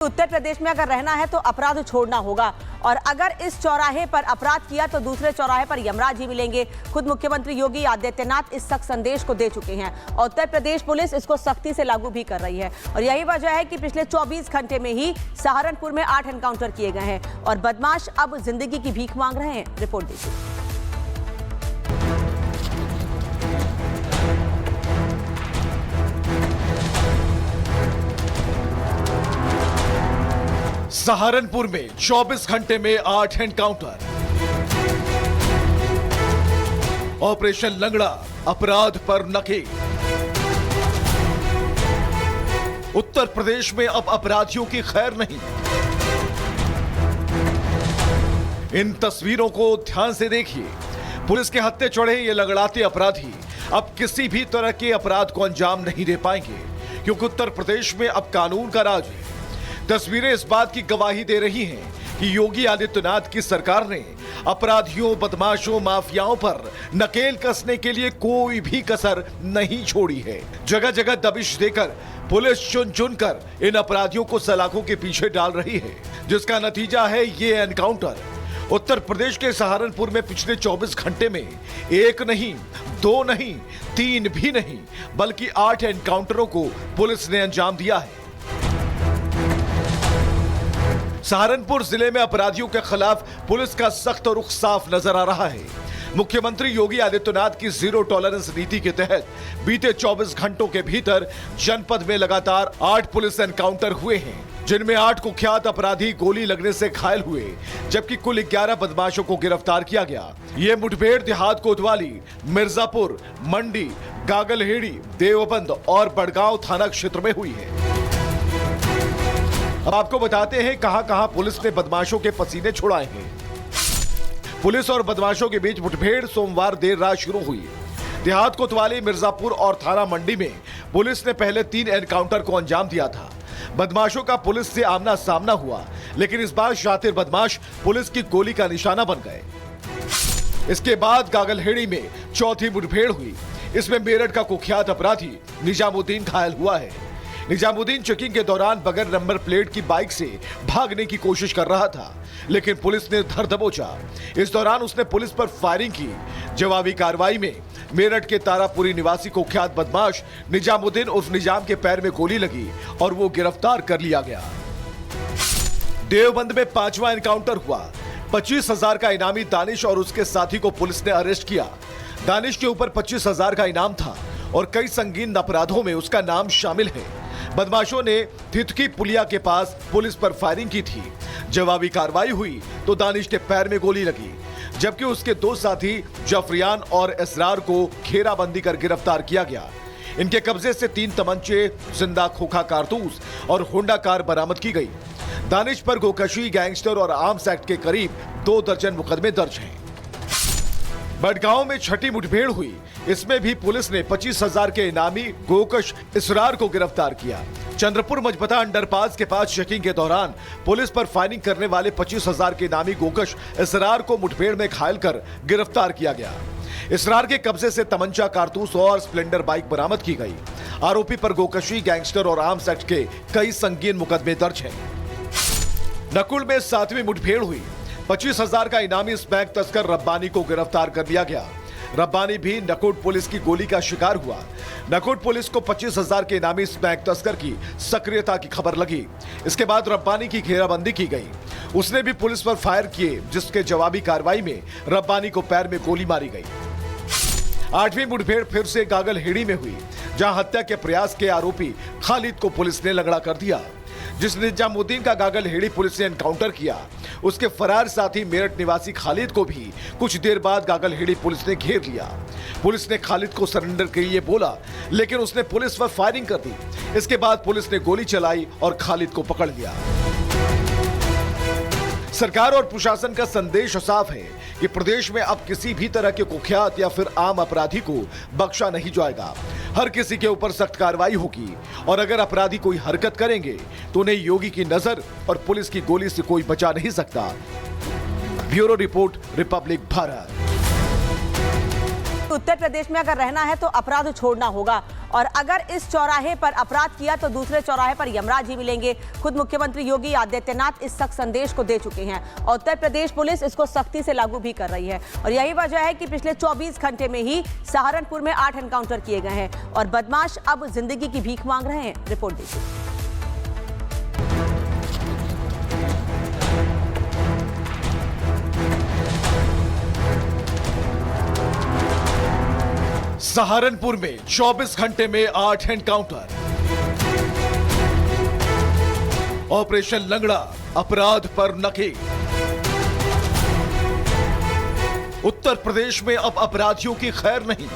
उत्तर प्रदेश में अगर रहना है तो अपराध छोड़ना होगा और अगर इस चौराहे पर अपराध किया तो दूसरे चौराहे पर यमराज ही मिलेंगे। खुद मुख्यमंत्री योगी आदित्यनाथ इस सख्त संदेश को दे चुके हैं और उत्तर प्रदेश पुलिस इसको सख्ती से लागू भी कर रही है और यही वजह है कि पिछले 24 घंटे में ही सहारनपुर में 8 एनकाउंटर किए गए हैं और बदमाश अब जिंदगी की भीख मांग रहे हैं। रिपोर्ट देखिए। सहारनपुर में 24 घंटे में 8 एनकाउंटर। ऑपरेशन लंगड़ा, अपराध पर नकेल। उत्तर प्रदेश में अब अपराधियों की खैर नहीं। इन तस्वीरों को ध्यान से देखिए। पुलिस के हत्थे चढ़े ये लंगड़ाते अपराधी अब किसी भी तरह के अपराध को अंजाम नहीं दे पाएंगे क्योंकि उत्तर प्रदेश में अब कानून का राज है। तस्वीरें इस बात की गवाही दे रही हैं कि योगी आदित्यनाथ की सरकार ने अपराधियों, बदमाशों, माफियाओं पर नकेल कसने के लिए कोई भी कसर नहीं छोड़ी है। जगह जगह दबिश देकर पुलिस चुन चुन कर इन अपराधियों को सलाखों के पीछे डाल रही है, जिसका नतीजा है ये एनकाउंटर। उत्तर प्रदेश के सहारनपुर में पिछले 24 घंटे में एक नहीं, दो नहीं, तीन भी नहीं, बल्कि 8 एनकाउंटरों को पुलिस ने अंजाम दिया है। सहारनपुर जिले में अपराधियों के खिलाफ पुलिस का सख्त रुख साफ नजर आ रहा है। मुख्यमंत्री योगी आदित्यनाथ की जीरो टॉलरेंस नीति के तहत बीते 24 घंटों के भीतर जनपद में लगातार 8 पुलिस एनकाउंटर हुए हैं, जिनमें 8 कुख्यात अपराधी गोली लगने से घायल हुए, जबकि कुल 11 बदमाशों को गिरफ्तार किया गया। ये मुठभेड़ देहात कोतवाली, मिर्जापुर, मंडी, गागलहेड़ी, देवबंद और बड़गांव थाना क्षेत्र में हुई है। अब आपको बताते हैं कहां-कहां पुलिस ने बदमाशों के पसीने छुड़ाए हैं। पुलिस और बदमाशों के बीच मुठभेड़ सोमवार देर रात शुरू हुई। देहात कोतवाली, मिर्जापुर और थाना मंडी में पुलिस ने पहले 3 एनकाउंटर को अंजाम दिया था। बदमाशों का पुलिस से आमना सामना हुआ, लेकिन इस बार शातिर बदमाश पुलिस की गोली का निशाना बन गए। इसके बाद गागलहेड़ी में चौथी मुठभेड़ हुई। इसमें मेरठ का कुख्यात अपराधी निजामुद्दीन घायल हुआ है। निजामुद्दीन चेकिंग के दौरान बगैर नंबर प्लेट की बाइक से भागने की कोशिश कर रहा था, लेकिन पुलिस ने धर दबोचा। इस दौरान उसने पुलिस पर फायरिंग की। जवाबी कार्रवाई में मेरठ के तारापुरी निवासी कुख्यात बदमाश निजामुद्दीन उर्फ निजाम के पैर में गोली लगी और वो गिरफ्तार कर लिया गया। देवबंद में 5वां एनकाउंटर हुआ। 25,000 का इनामी दानिश और उसके साथी को पुलिस ने अरेस्ट किया। दानिश के ऊपर 25,000 का इनाम था और कई संगीन अपराधों में उसका नाम शामिल है। बदमाशों ने थितकी पुलिया के पास पुलिस पर फायरिंग की थी। जवाबी कार्रवाई हुई तो दानिश के पैर में गोली लगी, जबकि उसके 2 साथी जफरियान और इसरार को घेराबंदी कर गिरफ्तार किया गया। इनके कब्जे से 3 तमंचे, जिंदा खोखा कारतूस और होंडा कार बरामद की गई। दानिश पर गोकशी, गैंगस्टर और आर्म्स एक्ट के करीब 2 दर्जन मुकदमे दर्ज हैं। बड़गांव में 6ठी मुठभेड़ हुई। इसमें भी पुलिस ने 25,000 के इनामी गोकश इसरार को गिरफ्तार किया। चंद्रपुर मजबता अंडरपास के पास चेकिंग के दौरान पुलिस पर फायरिंग करने वाले 25,000 के इनामी गोकश इसरार को मुठभेड़ में घायल कर गिरफ्तार किया गया। इसरार के कब्जे से तमंचा, कारतूस और स्प्लेंडर बाइक बरामद की गई। आरोपी पर गोकशी, गैंगस्टर और आर्म्स एक्ट के कई संगीन मुकदमे दर्ज हैं। नकुल में 7वीं मुठभेड़ हुई। 25,000 का इनामी स्मैक तस्कर रब्बानी को गिरफ्तार कर लिया गया। रब्बानी भी नकुट पुलिस की गोली का शिकार हुआ। नकुट पुलिस को 25,000 के इनामी स्मैक तस्कर की सक्रियता की खबर लगी। इसके बाद रब्बानी की घेराबंदी की गई। उसने भी पुलिस पर फायर किए, जिसके जवाबी कार्रवाई में रब्बानी को पैर में गोली मारी गई। 8वीं मुठभेड़ फिर से गागलहेड़ी में हुई, जहां हत्या के प्रयास के आरोपी खालिद को पुलिस ने लंगड़ा कर दिया। जिस निजामुद्दीन का गागलहेड़ी पुलिस ने एनकाउंटर किया, उसके फरार साथी मेरठ निवासी खालिद को भी कुछ देर बाद गागलहेड़ी पुलिस ने घेर लिया। पुलिस ने खालिद को सरेंडर के लिए बोला, लेकिन उसने पुलिस पर फायरिंग कर दी। इसके बाद पुलिस ने गोली चलाई और खालिद को पकड़ लिया। सरकार और प्रशासन का संदेश साफ है कि प्रदेश में अब किसी भी तरह के कुख्यात या फिर आम अपराधी को बख्शा नहीं जाएगा। हर किसी के ऊपर सख्त कार्रवाई होगी और अगर अपराधी कोई हरकत करेंगे तो उन्हें योगी की नजर और पुलिस की गोली से कोई बचा नहीं सकता। Bureau report, republic Bharat. Uttar Pradesh में अगर रहना है तो अपराध छोड़ना होगा और अगर इस चौराहे पर अपराध किया तो दूसरे चौराहे पर यमराज ही मिलेंगे। खुद मुख्यमंत्री योगी आदित्यनाथ इस सख्त संदेश को दे चुके हैं और उत्तर प्रदेश पुलिस इसको सख्ती से लागू भी कर रही है। और यही वजह है कि पिछले 24 घंटे में ही सहारनपुर में 8 एनकाउंटर किए गए हैं और बदमाश अब जिंदगी की भीख मांग रहे हैं। रिपोर्ट देखिए। सहारनपुर में 24 घंटे में 8 एनकाउंटर। ऑपरेशन लंगड़ा, अपराध पर नकेल। उत्तर प्रदेश में अब अपराधियों की खैर नहीं।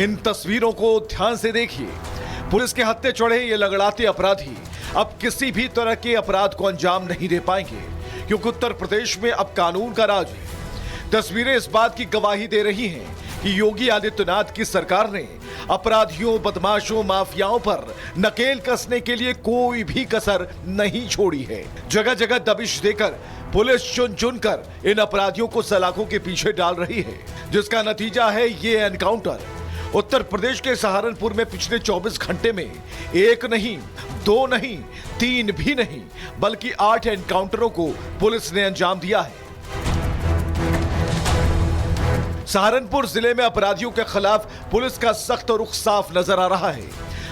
इन तस्वीरों को ध्यान से देखिए। पुलिस के हत्थे चढ़े ये लंगड़ाते अपराधी अब किसी भी तरह के अपराध को अंजाम नहीं दे पाएंगे, क्योंकि उत्तर प्रदेश में अब कानून का राज है। तस्वीरें इस बात की गवाही दे रही हैं कि योगी आदित्यनाथ की सरकार ने अपराधियों, बदमाशों, माफियाओं पर नकेल कसने के लिए कोई भी कसर नहीं छोड़ी है। जगह जगह दबिश देकर पुलिस चुन चुन कर इन अपराधियों को सलाखों के पीछे डाल रही है, जिसका नतीजा है ये एनकाउंटर। उत्तर प्रदेश के सहारनपुर में पिछले 24 घंटे में 1 नहीं, 2 नहीं, 3 भी नहीं, बल्कि 8 एनकाउंटरों को पुलिस ने अंजाम दिया है। सहारनपुर जिले में अपराधियों के खिलाफ पुलिस का सख्त रुख साफ नजर आ रहा है।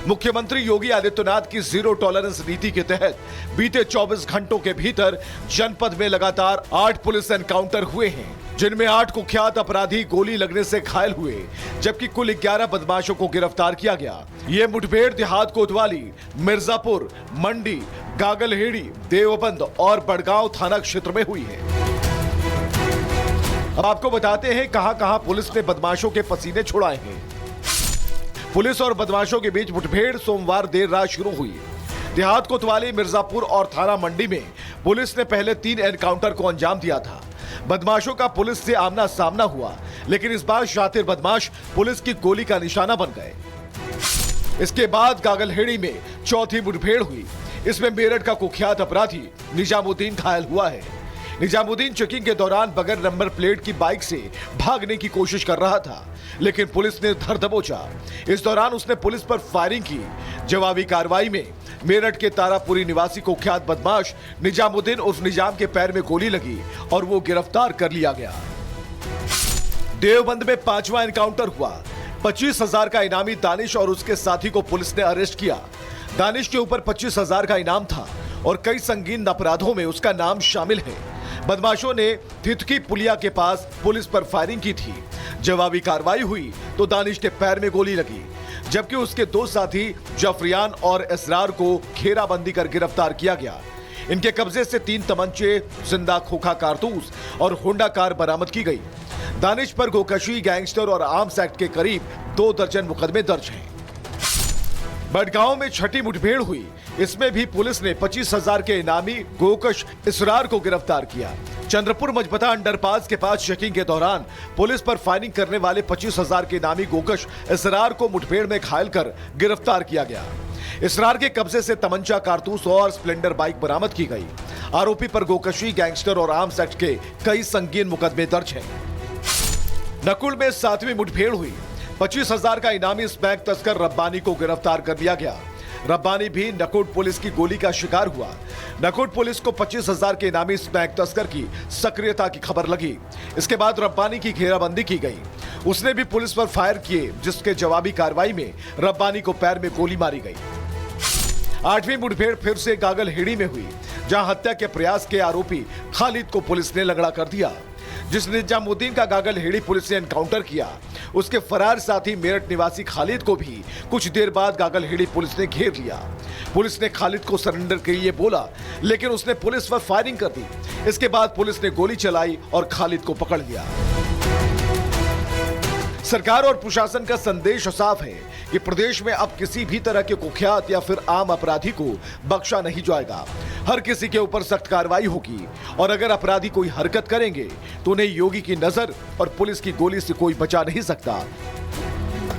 मुख्यमंत्री योगी आदित्यनाथ की जीरो टॉलरेंस नीति के तहत बीते 24 घंटों के भीतर जनपद में लगातार 8 पुलिस एनकाउंटर हुए हैं, जिनमें 8 कुख्यात अपराधी गोली लगने से घायल हुए, जबकि कुल 11 बदमाशों को गिरफ्तार किया गया। ये मुठभेड़ देहात कोतवाली, मिर्जापुर, मंडी, गागलहेड़ी, देवबंद और बड़गांव थाना क्षेत्र में हुई है। अब आपको बताते हैं कहां-कहां पुलिस ने बदमाशों के पसीने छुड़ाए हैं। पुलिस और बदमाशों के बीच मुठभेड़ सोमवार देर रात शुरू हुई। देहात कोतवाली, मिर्जापुर और थाना मंडी में पुलिस ने पहले 3 एनकाउंटर को अंजाम दिया था। बदमाशों का पुलिस से आमना सामना हुआ, लेकिन इस बार शातिर बदमाश पुलिस की गोली का निशाना बन गए। इसके बाद गागलहेड़ी में चौथी मुठभेड़ हुई। इसमें मेरठ का कुख्यात अपराधी निजामुद्दीन घायल हुआ है। निजामुद्दीन चेकिंग के दौरान बगैर नंबर प्लेट की बाइक से भागने की कोशिश कर रहा था, लेकिन पुलिस ने धर दबोचा। इस दौरान उसने पुलिस पर फायरिंग की। जवाबी कार्रवाई में मेरठ के तारापुरी निवासी कुख्यात बदमाश निजामुद्दीन उर्फ निजाम के पैर में गोली लगी और वो गिरफ्तार कर लिया गया। देवबंद में 5वां एनकाउंटर हुआ। 25,000 का इनामी दानिश और उसके साथी को पुलिस ने अरेस्ट किया। दानिश के ऊपर 25,000 का इनाम था और कई संगीन अपराधों में उसका नाम शामिल है। बदमाशों ने थितकी पुलिया के पास पुलिस पर फायरिंग की थी। जवाबी कार्रवाई हुई तो दानिश के पैर में गोली लगी, जबकि उसके 2 साथी जफरियान और इसरार को घेराबंदी कर गिरफ्तार किया गया। इनके कब्जे से 3 तमंचे, जिंदा खोखा कारतूस और होंडा कार बरामद की गई। दानिश पर गोकशी, गैंगस्टर और आर्म्स एक्ट के करीब 2 दर्जन मुकदमे दर्ज हैं। बड़गांव में छठी मुठभेड़ हुई। इसमें भी पुलिस ने 25,000 के इनामी गोकश इसरार को गिरफ्तार किया। चंद्रपुर मजबता अंडरपास के पास चेकिंग के दौरान पुलिस पर फायरिंग करने वाले 25,000 के इनामी गोकश इसरार को मुठभेड़ में घायल कर गिरफ्तार किया गया। इसरार के कब्जे से तमंचा, कारतूस और स्प्लेंडर बाइक बरामद की गई। आरोपी पर गोकशी, गैंगस्टर और आर्म्स एक्ट के कई संगीन मुकदमे दर्ज हैं। नकुल में 7वीं मुठभेड़ हुई। 25,000 का इनामी स्मैक तस्कर रब्बानी को गिरफ्तार कर लिया गया। रब्बानी भी नकुट पुलिस की गोली का शिकार हुआ। नकुट पुलिस को 25,000 के इनामी स्मैक तस्कर की सक्रियता की खबर लगी। इसके बाद रब्बानी की घेराबंदी की गई। उसने भी पुलिस पर फायर किए, जिसके जवाबी कार्रवाई में रब्बानी को पैर में गोली मारी गई। 8वीं मुठभेड़ फिर से गागलहेड़ी में हुई, जहां हत्या के प्रयास के आरोपी खालिद को पुलिस ने लंगड़ा कर दिया। जिस निजामुद्दीन का गागलहेड़ी पुलिस ने एनकाउंटर किया, उसके फरार साथी मेरठ निवासी खालिद को भी कुछ देर बाद गागलहेड़ी पुलिस ने घेर लिया। पुलिस ने खालिद को सरेंडर के लिए बोला, लेकिन उसने पुलिस पर फायरिंग कर दी। इसके बाद पुलिस ने गोली चलाई और खालिद को पकड़ लिया। सरकार और प्रशासन का संदेश साफ है कि प्रदेश में अब किसी भी तरह के कुख्यात या फिर आम अपराधी को बख्शा नहीं जाएगा। हर किसी के ऊपर सख्त कार्रवाई होगी और अगर अपराधी कोई हरकत करेंगे तो उन्हें योगी की नजर और पुलिस की गोली से कोई बचा नहीं सकता।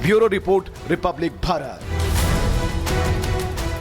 Bureau report, republic Bharat.